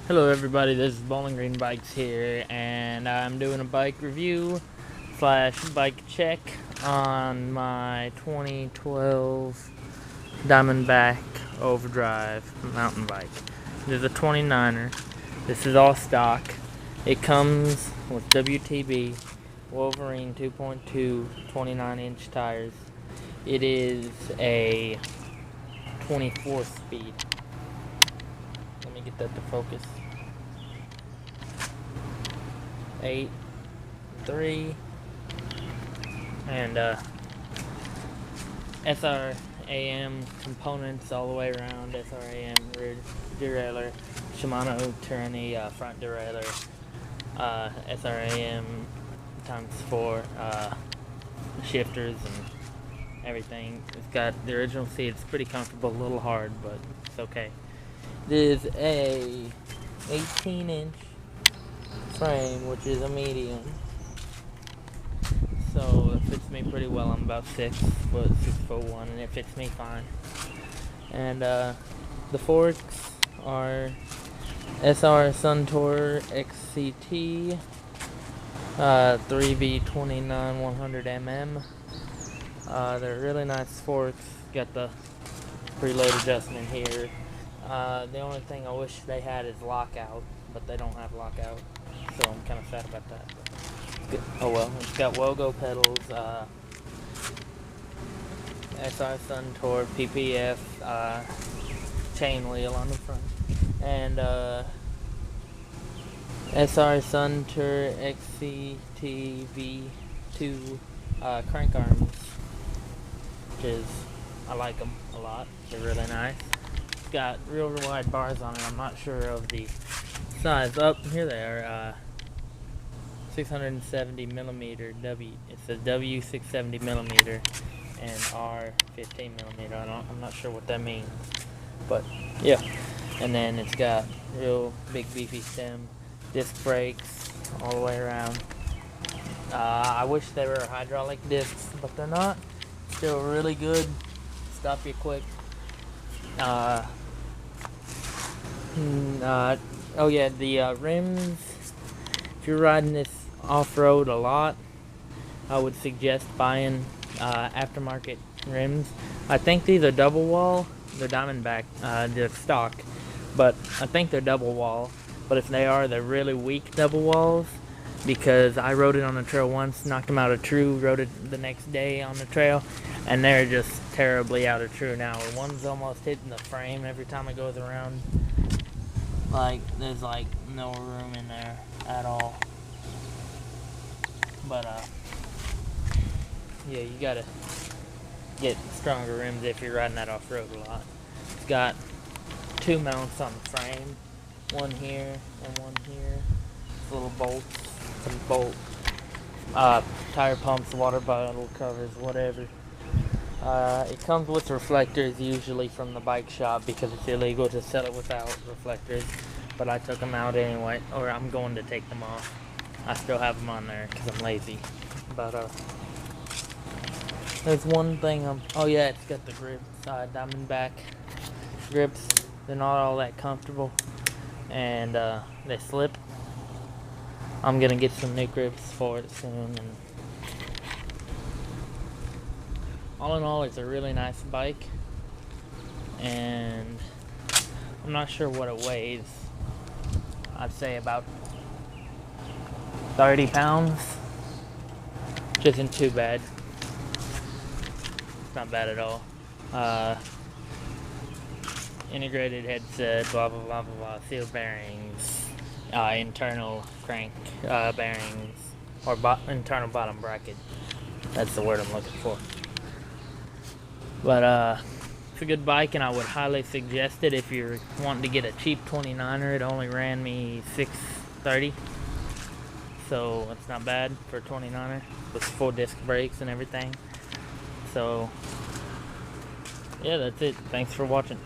Hello everybody, this is Bowling Green Bikes here, and I'm doing a bike review slash bike check on my 2012 Diamondback Overdrive mountain bike. This is a 29er. This is all stock. It comes with WTB Wolverine 2.2 29-inch tires. It is a 24 speed. Let me get that to focus. 8, 3, and SRAM components all the way around. SRAM rear derailleur, Shimano Tyranny front derailleur, SRAM ×4 shifters and everything. It's got the original seat. It's pretty comfortable, a little hard, but it's okay. This is a 18-inch frame, which is a medium, so it fits me pretty well. I'm about 6'1", and it fits me fine. And the forks are SR Suntour XCT 3V29 100mm. They're really nice forks. Got the preload adjustment here. The only thing I wish they had is lockout, but they don't have lockout, so I'm kind of sad about that. But oh well. It's got Wogo pedals, SR Suntour PPF chain wheel on the front, and SR Suntour XCT V2 crank arms, which is, I like them a lot. They're really nice. Got real wide bars on it. I'm not sure of the size. Here they are. 670 millimeter W. It's a W 670 millimeter and R 15 millimeter. I'm not sure what that means, but yeah. And then it's got real big beefy stem, disc brakes all the way around. I wish they were hydraulic discs, but they're not. Still really good. Stop you quick. Oh yeah, the rims, if you're riding this off-road a lot, I would suggest buying aftermarket rims. I think these are double wall. They're Diamondback, they're stock, but I think they're double wall. But if they are, they're really weak double walls, because I rode it on the trail once, knocked them out of true, rode it the next day on the trail, and they're just terribly out of true now. One's almost hitting the frame every time it goes around. Like, there's like no room in there at all. But yeah, you gotta get stronger rims if you're riding that off-road a lot. It's got 2 mounts on the frame, one here and one here. It's little bolts, some bolt tire pumps, water bottle covers, whatever. It comes with reflectors, usually from the bike shop, because it's illegal to sell it without reflectors, but I took them out anyway, or I'm going to take them off. I still have them on there because I'm lazy. But there's one thing oh yeah, it's got the grips, Diamondback grips. They're not all that comfortable, and they slip. I'm gonna get some new grips for it soon. And all in all, it's a really nice bike, and I'm not sure what it weighs. I'd say about 30 pounds, which isn't too bad. It's not bad at all. Integrated headset, blah blah blah blah blah, sealed bearings, internal crank bearings, or internal bottom bracket. That's the word I'm looking for. But it's a good bike, and I would highly suggest it if you're wanting to get a cheap 29er. It only ran me $630, so it's not bad for a 29er with full disc brakes and everything. So yeah, that's it. Thanks for watching.